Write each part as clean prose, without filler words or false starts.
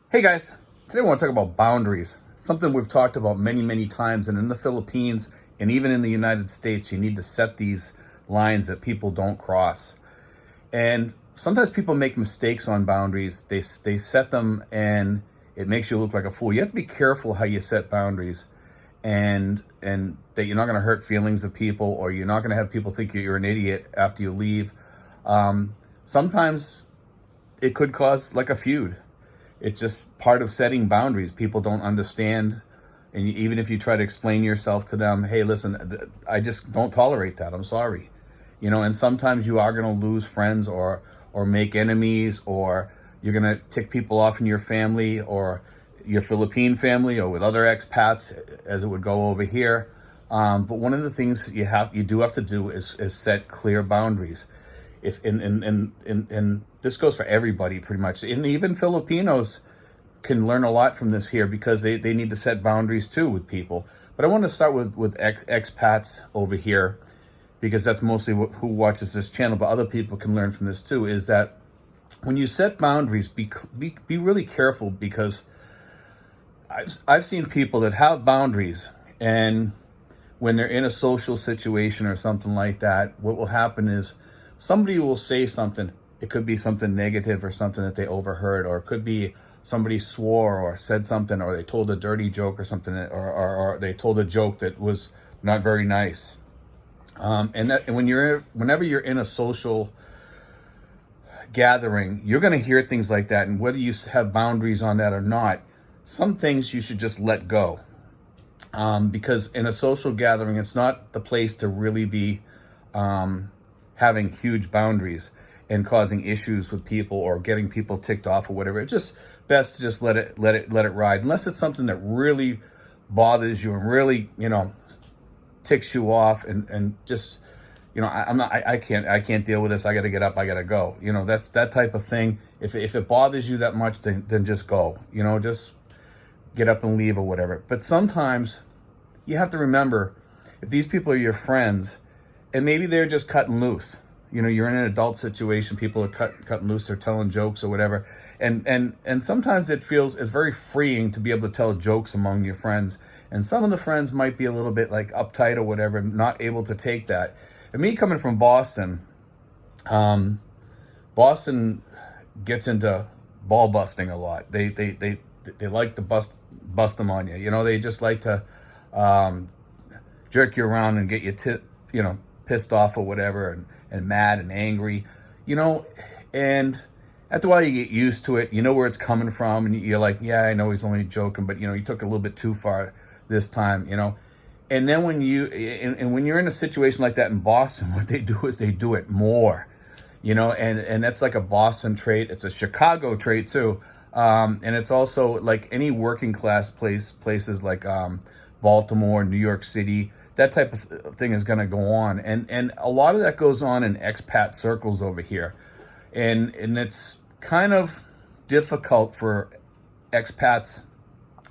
Hey guys, today I want to talk about boundaries. Something we've talked about many, many times, and in the Philippines and even in the United States, you need to set these lines that people don't cross. And sometimes people make mistakes on boundaries. They set them and it makes you look like a fool. You have to be careful how you set boundaries, and that you're not going to hurt feelings of people, or you're not going to have people think you're an idiot after you leave. Sometimes it could cause like a feud. It's just part of setting boundaries. People don't understand. And even if you try to explain yourself to them, hey, listen, I just don't tolerate that. I'm sorry. And sometimes you are going to lose friends or make enemies, or you're going to tick people off in your family or your Philippine family or with other expats as it would go over here. But one of the things you do have to do is set clear boundaries. If and this goes for everybody pretty much, and even Filipinos can learn a lot from this here, because they need to set boundaries too with people. But I want to start with expats over here, because that's mostly who watches this channel, but other people can learn from this too. Is that when you set boundaries, be really careful, because I've seen people that have boundaries, and when they're in a social situation or something like that, what will happen is somebody will say something. It could be something negative or something that they overheard, or it could be somebody swore or said something, or they told a dirty joke or something, or they told a joke that was not very nice. And whenever you're in a social gathering, you're going to hear things like that. And whether you have boundaries on that or not, some things you should just let go. Because in a social gathering, it's not the place to really be having huge boundaries and causing issues with people or getting people ticked off or whatever. It's just best to just let it ride, unless it's something that really bothers you and really ticks you off, and just I can't deal with this. I got to get up. I got to go. That's that type of thing. If it bothers you that much, then just go. Just get up and leave or whatever. But sometimes you have to remember, if these people are your friends, and maybe they're just cutting loose. You're in an adult situation. People are cutting loose. They're telling jokes or whatever. And sometimes it's very freeing to be able to tell jokes among your friends. And some of the friends might be a little bit like uptight or whatever, not able to take that. And me coming from Boston, Boston gets into ball busting a lot. They like to bust them on you. They just like to jerk you around and get you pissed off or whatever, and mad and angry, and after a while you get used to it. You know where it's coming from, and you're like, yeah, I know he's only joking, but he took it a little bit too far this time, And then when you're in a situation like that in Boston, what they do is they do it more, and that's like a Boston trait. It's a Chicago trait too, and it's also like any working class places like Baltimore, New York City. That type of thing is going to go on, and a lot of that goes on in expat circles over here, and it's kind of difficult for expats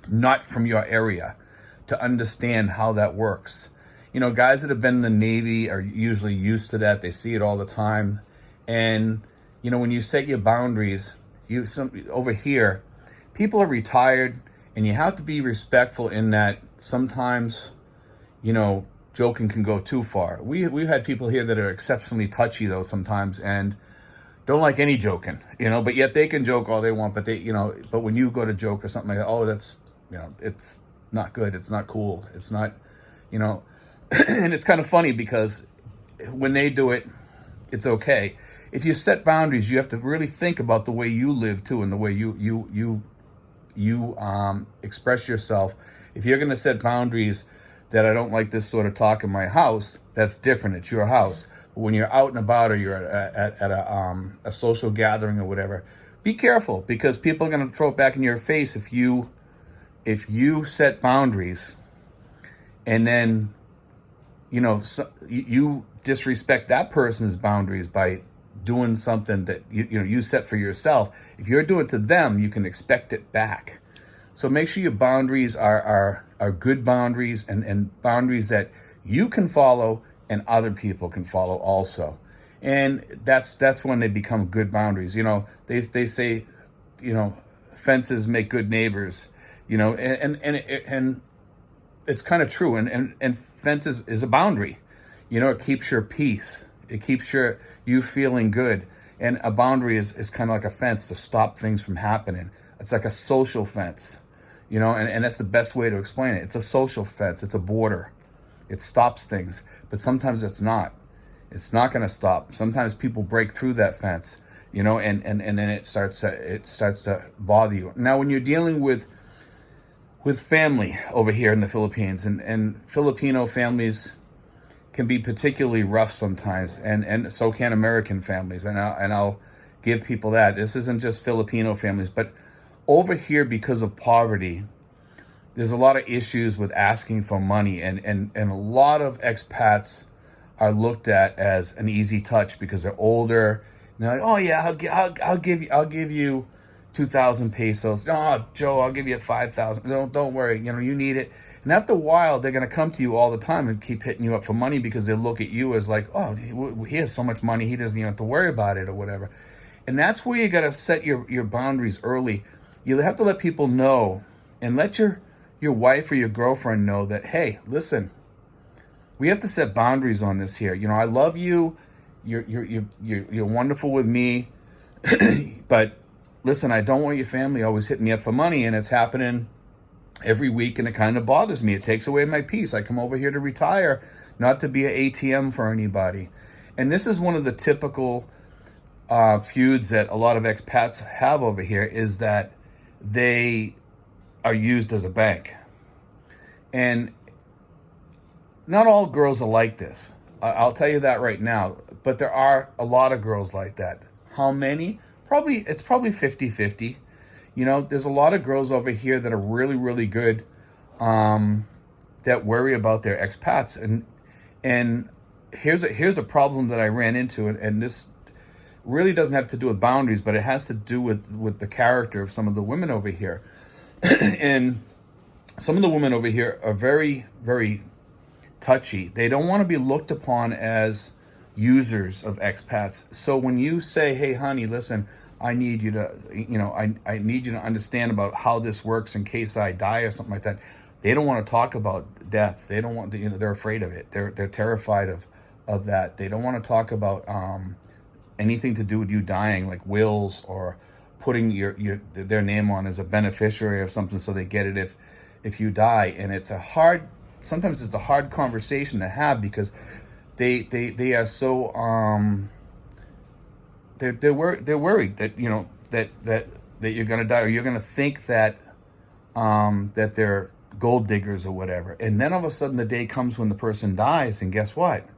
not from your area to understand how that works. Guys that have been in the Navy are usually used to that. They see it all the time, and when you set your boundaries, over here, people are retired, and you have to be respectful in that sometimes. Joking can go too far. We've had people here that are exceptionally touchy though sometimes, and don't like any joking, but yet they can joke all they want, but but when you go to joke or something like that, oh, that's, it's not good. It's not cool. It's not, and it's kind of funny, because when they do it, it's okay. If you set boundaries, you have to really think about the way you live too, and the way you express yourself. If you're going to set boundaries that I don't like this sort of talk in my house, that's different. It's your house. But when you're out and about, or you're at a social gathering or whatever, be careful, because people are going to throw it back in your face if you set boundaries, and then you disrespect that person's boundaries by doing something that you set for yourself. If you're doing it to them, you can expect it back. So make sure your boundaries are good boundaries, and boundaries that you can follow and other people can follow also. And that's when they become good boundaries. They say, fences make good neighbors, and it's kind of true. And fences is a boundary. It keeps your peace. It keeps you feeling good. And a boundary is kind of like a fence to stop things from happening. It's like a social fence, and that's the best way to explain it. It's a social fence. It's a border. It stops things, but sometimes it's not. It's not going to stop. Sometimes people break through that fence, and then it starts to bother you. Now, when you're dealing with family over here in the Philippines, and Filipino families can be particularly rough sometimes, and so can American families, and I'll give people that. This isn't just Filipino families, but over here, because of poverty, there's a lot of issues with asking for money, and a lot of expats are looked at as an easy touch because they're older. And they're like, oh yeah, I'll give you 2,000 pesos. Oh, Joe, I'll give you 5,000. Don't worry, you need it. And after a while, they're going to come to you all the time and keep hitting you up for money because they look at you as like, oh, he has so much money, he doesn't even have to worry about it or whatever. And that's where you got to set your boundaries early. You have to let people know, and let your wife or your girlfriend know that, hey, listen, we have to set boundaries on this here. I love you. You're wonderful with me, but listen, I don't want your family always hitting me up for money, and it's happening every week, and it kind of bothers me. It takes away my peace. I come over here to retire, not to be an ATM for anybody. And this is one of the typical feuds that a lot of expats have over here, is that they are used as a bank. And not all girls are like this. I'll tell you that right now. But there are a lot of girls like that. How many? It's probably 50-50. There's a lot of girls over here that are really, really good, that worry about their expats. And here's a problem that I ran into, and this really doesn't have to do with boundaries, but it has to do with the character of some of the women over here. And some of the women over here are very, very touchy. They don't want to be looked upon as users of expats. So when you say, hey, honey, listen, I need you to, I need you to understand about how this works in case I die or something like that. They don't want to talk about death. They don't want to, they're afraid of it. They're terrified of that. They don't want to talk about anything to do with you dying, like wills or putting their name on as a beneficiary of something so they get it if you die. And sometimes it's a hard conversation to have because they are so they're worried that that you're gonna die, or you're gonna think that that they're gold diggers or whatever. And then all of a sudden the day comes when the person dies, and guess what?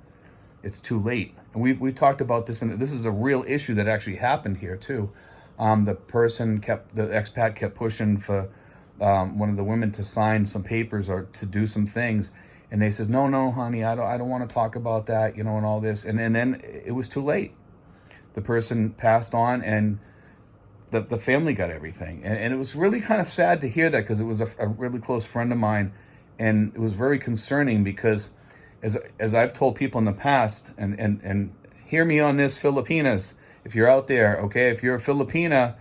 It's too late. And we talked about this, and this is a real issue that actually happened here too. The expat kept pushing for one of the women to sign some papers or to do some things, and they says, no, honey, I don't want to talk about that, and all this, and then it was too late. The person passed on, and the family got everything, and it was really kind of sad to hear that, because it was a really close friend of mine, and it was very concerning because, as I've told people in the past, and hear me on this, Filipinas, if you're out there, okay, if you're a Filipina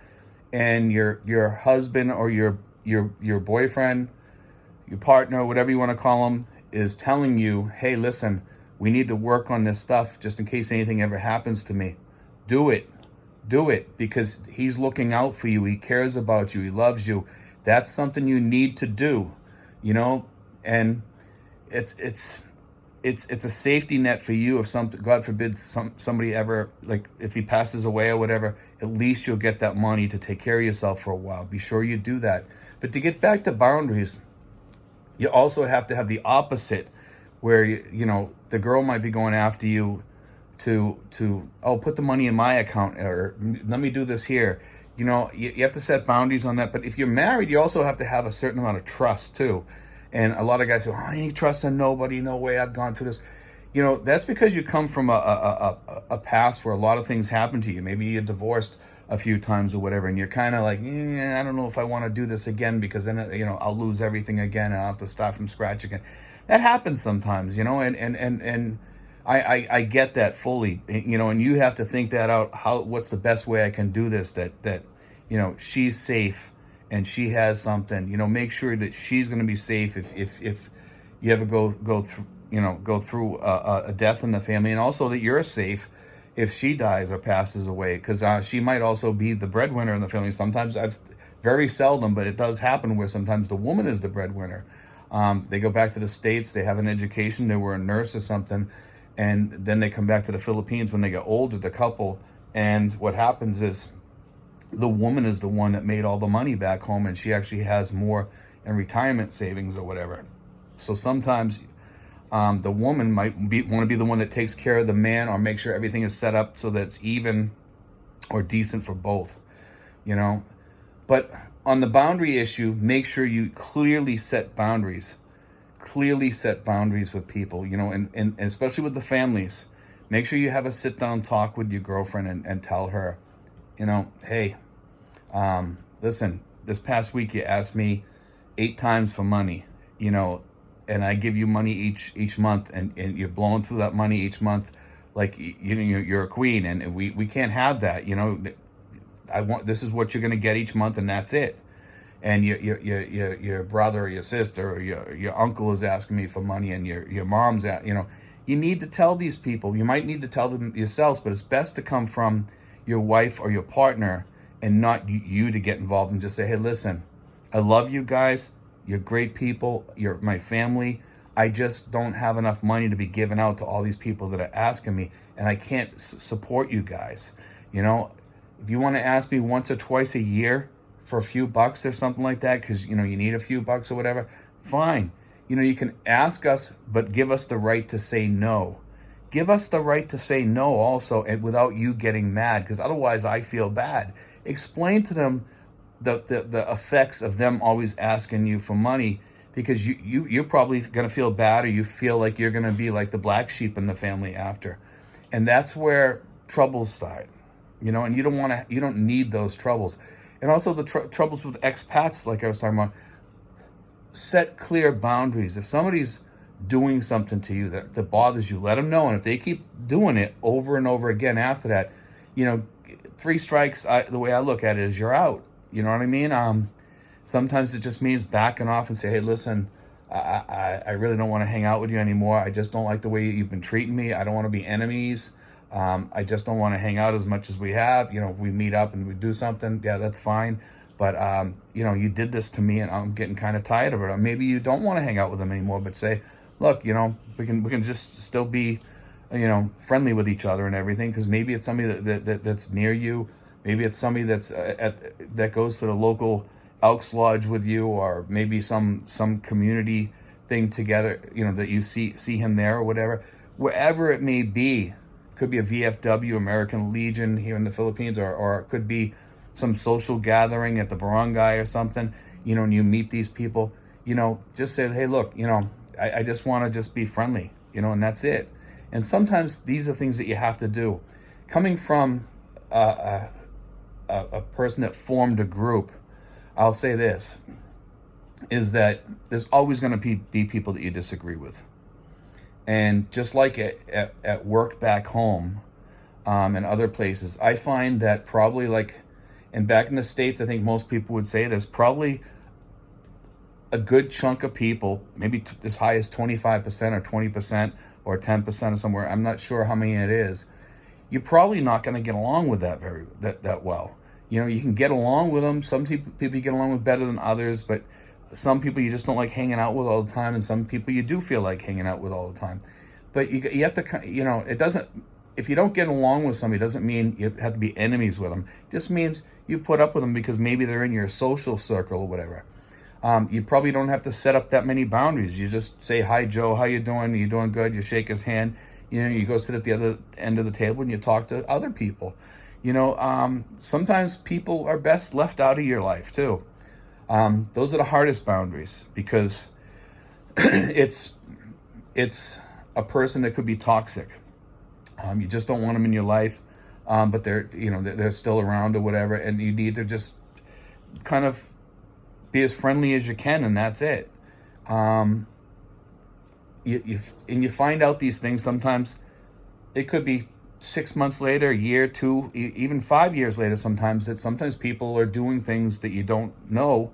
and your husband or your boyfriend, your partner, whatever you want to call them, is telling you, hey, listen, we need to work on this stuff just in case anything ever happens to me. Do it, because he's looking out for you. He cares about you. He loves you. That's something you need to do, and it's a safety net for you. If something, God forbid, somebody ever, like if he passes away or whatever, at least you'll get that money to take care of yourself for a while. Be sure you do that. But to get back to boundaries, you also have to have the opposite, where the girl might be going after you to put the money in my account, or let me do this here. You have to set boundaries on that. But if you're married, you also have to have a certain amount of trust too. And a lot of guys say, I ain't trusting nobody, no way, I've gone through this. That's because you come from a past where a lot of things happen to you. Maybe you're divorced a few times or whatever, and you're kind of like, I don't know if I want to do this again, because then, I'll lose everything again, and I'll have to start from scratch again. That happens sometimes, and I get that fully, and you have to think that out. What's the best way I can do this that she's safe and she has something, make sure that she's going to be safe if you ever go through, go through a death in the family, and also that you're safe if she dies or passes away, because she might also be the breadwinner in the family. Sometimes very seldom, but it does happen where sometimes the woman is the breadwinner. They go back to the States, they have an education, they were a nurse or something, and then they come back to the Philippines when they get older, the couple, and what happens is the woman is the one that made all the money back home, and she actually has more in retirement savings or whatever. So sometimes the woman might want to be the one that takes care of the man, or make sure everything is set up so that it's even or decent for both, But on the boundary issue, make sure you clearly set boundaries. Clearly set boundaries with people, and especially with the families. Make sure you have a sit-down talk with your girlfriend and tell her, hey, listen, this past week you asked me 8 times for money, and I give you money each month, and you're blowing through that money each month like you're a queen, and we can't have that. This is what you're going to get each month, and that's it. And your brother or your sister or your uncle is asking me for money, and your mom's you need to tell these people. You might need to tell them yourselves, but it's best to come from your wife or your partner, and not you to get involved and just say, hey, listen, I love you guys. You're great people. You're my family. I just don't have enough money to be given out to all these people that are asking me, and I can't support you guys. If you want to ask me once or twice a year for a few bucks or something like that, because, you need a few bucks or whatever, fine. You can ask us, but give us the right to say no. Give us the right to say no also, and without you getting mad, because otherwise I feel bad. Explain to them the effects of them always asking you for money, because you're probably going to feel bad, or you feel like you're going to be like the black sheep in the family after. And that's where troubles start, and you don't need those troubles. And also the troubles with expats, like I was talking about, set clear boundaries. If somebody's doing something to you that bothers you, let them know. And if they keep doing it over and over again after that, 3 strikes, the way I look at it is you're out. You know what I mean? Sometimes it just means backing off and say, hey, listen, I really don't want to hang out with you anymore. I just don't like the way you've been treating me. I don't want to be enemies. I just don't want to hang out as much as we have. We meet up and we do something. Yeah, that's fine. But, you did this to me, and I'm getting kind of tired of it. Or maybe you don't want to hang out with them anymore, but say, look, we can just still be, friendly with each other and everything, because maybe it's somebody that's near you. Maybe it's somebody that's that goes to the local Elks Lodge with you, or maybe some community thing together, that you see him there or whatever. Wherever it may be, could be a VFW, American Legion here in the Philippines, or it could be some social gathering at the barangay or something, and you meet these people, just say, hey, look, I just want to just be friendly, and that's it. And sometimes these are things that you have to do. Coming from a person that formed a group, I'll say this, is that there's always going to be people that you disagree with. And just like at work back home, and other places, I find that probably and back in the States, I think most people would say there's probably a good chunk of people, maybe as high as 25% or 20% or 10% or somewhere. I'm not sure how many it is. You're probably not going to get along with that well. You can get along with them. Some people you get along with better than others, but some people you just don't like hanging out with all the time, and some people you do feel like hanging out with all the time. But you have to, it doesn't. If you don't get along with somebody, it doesn't mean you have to be enemies with them. It just means you put up with them because maybe they're in your social circle or whatever. You probably don't have to set up that many boundaries. You just say, hi, Joe, how you doing? You doing good? You shake his hand. You go sit at the other end of the table and you talk to other people. Sometimes people are best left out of your life too. Those are the hardest boundaries, because it's a person that could be toxic. You just don't want them in your life, but they're still around or whatever, and you need to just kind of be as friendly as you can, and that's it. You find out these things sometimes. It could be 6 months later, a year, two, even 5 years later, sometimes people are doing things that you don't know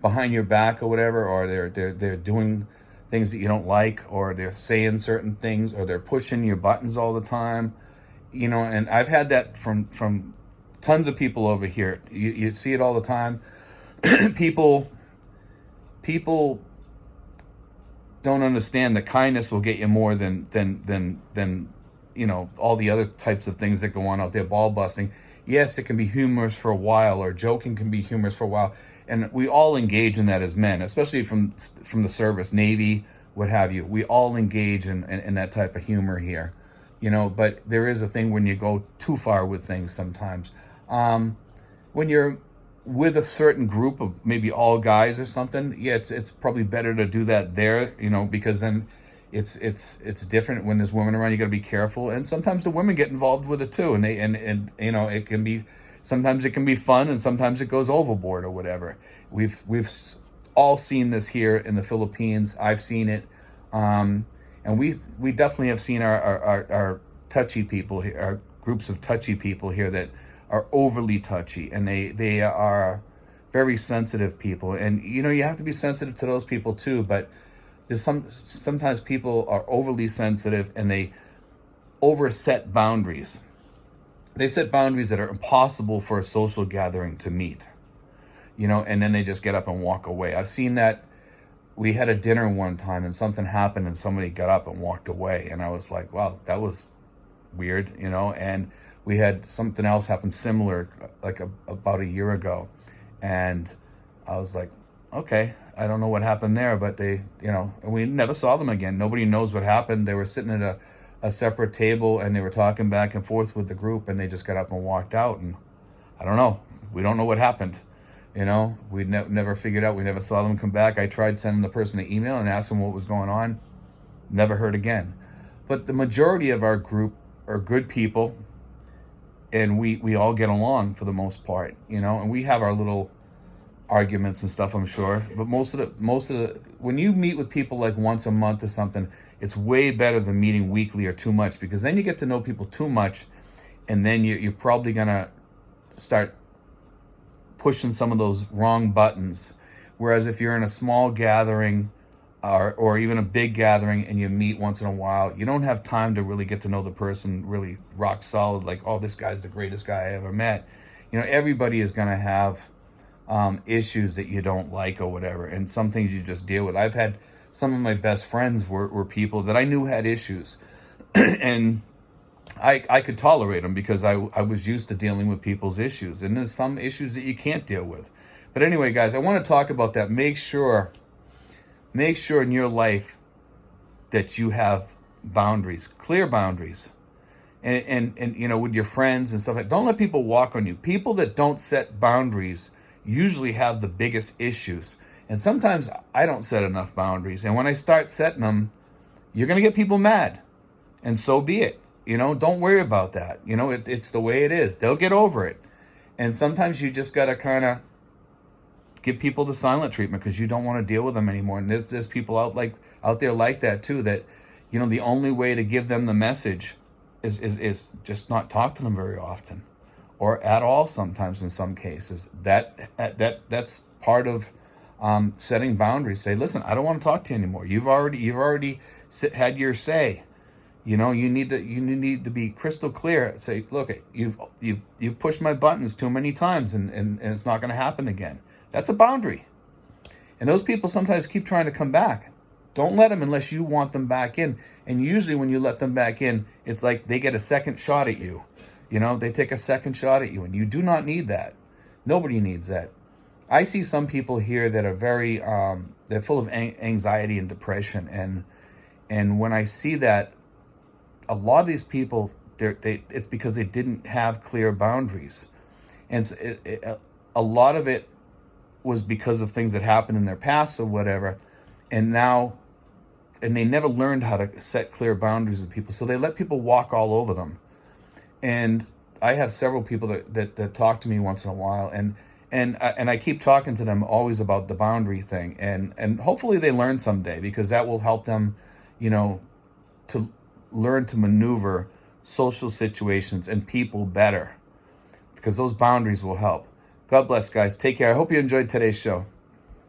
behind your back or whatever, or they're doing things that you don't like, or they're saying certain things, or they're pushing your buttons all the time. And I've had that from tons of people over here. You see it all the time. people don't understand that kindness will get you more than all the other types of things that go on out there, ball busting. Yes, it can be humorous for a while, or joking can be humorous for a while, and we all engage in that as men, especially from the service, Navy, what have you. We all engage in that type of humor here, but there is a thing when you go too far with things sometimes. When you're with a certain group of maybe all guys or something, yeah, it's probably better to do that there, because then it's different when there's women around. You got to be careful, and sometimes the women get involved with it too, and it can be, sometimes it can be fun, and sometimes it goes overboard or whatever. We've all seen this here in the Philippines. I've seen it, and we definitely have seen our touchy people here, our groups of touchy people here that are overly touchy, and they are very sensitive people, and you have to be sensitive to those people too. But there's sometimes people are overly sensitive, and they overset boundaries. They set boundaries that are impossible for a social gathering to meet, and then they just get up and walk away. I've seen that. We had a dinner one time, and something happened, and somebody got up and walked away, and I was like, wow, that was weird, and we had something else happen similar, like about a year ago, and I was like, okay, I don't know what happened there, but they, and we never saw them again. Nobody knows what happened. They were sitting at a separate table, and they were talking back and forth with the group, and they just got up and walked out, and I don't know. We don't know what happened. We never figured out. We never saw them come back. I tried sending the person an email and asked them what was going on. Never heard again. But the majority of our group are good people, and we all get along for the most part, and we have our little arguments and stuff, I'm sure. But most of the when you meet with people like once a month or something, it's way better than meeting weekly or too much, because then you get to know people too much, and then you're probably gonna start pushing some of those wrong buttons. Whereas if you're in a small gathering, or even a big gathering, and you meet once in a while, you don't have time to really get to know the person really rock solid, like, oh, this guy's the greatest guy I ever met. Everybody is going to have issues that you don't like or whatever, and some things you just deal with. I've had some of my best friends were people that I knew had issues, and I could tolerate them because I was used to dealing with people's issues, and there's some issues that you can't deal with. But anyway, guys, I want to talk about that. Make sure in your life that you have boundaries, clear boundaries, and with your friends and stuff. Don't let people walk on you. People that don't set boundaries usually have the biggest issues. And sometimes I don't set enough boundaries, and when I start setting them, you're gonna get people mad, and so be it. Don't worry about that. It's the way it is. They'll get over it. And sometimes you just gotta kind of give people the silent treatment because you don't want to deal with them anymore. And there's people out there like that too, that the only way to give them the message is just not talk to them very often, or at all. Sometimes in some cases that's part of setting boundaries. Say, listen, I don't want to talk to you anymore. You've already had your say. You need to be crystal clear. Say, look, you've pushed my buttons too many times, and it's not going to happen again. That's a boundary. And those people sometimes keep trying to come back. Don't let them unless you want them back in. And usually when you let them back in, it's like they get a second shot at you. They take a second shot at you, and you do not need that. Nobody needs that. I see some people here that are very, they're full of anxiety and depression. And when I see that, a lot of these people, it's because they didn't have clear boundaries. And a lot of it was because of things that happened in their past or whatever, and they never learned how to set clear boundaries with people, so they let people walk all over them. And I have several people that talk to me once in a while, and I keep talking to them always about the boundary thing, and hopefully they learn someday, because that will help them, to learn to maneuver social situations and people better, because those boundaries will help. God bless, guys. Take care. I hope you enjoyed today's show.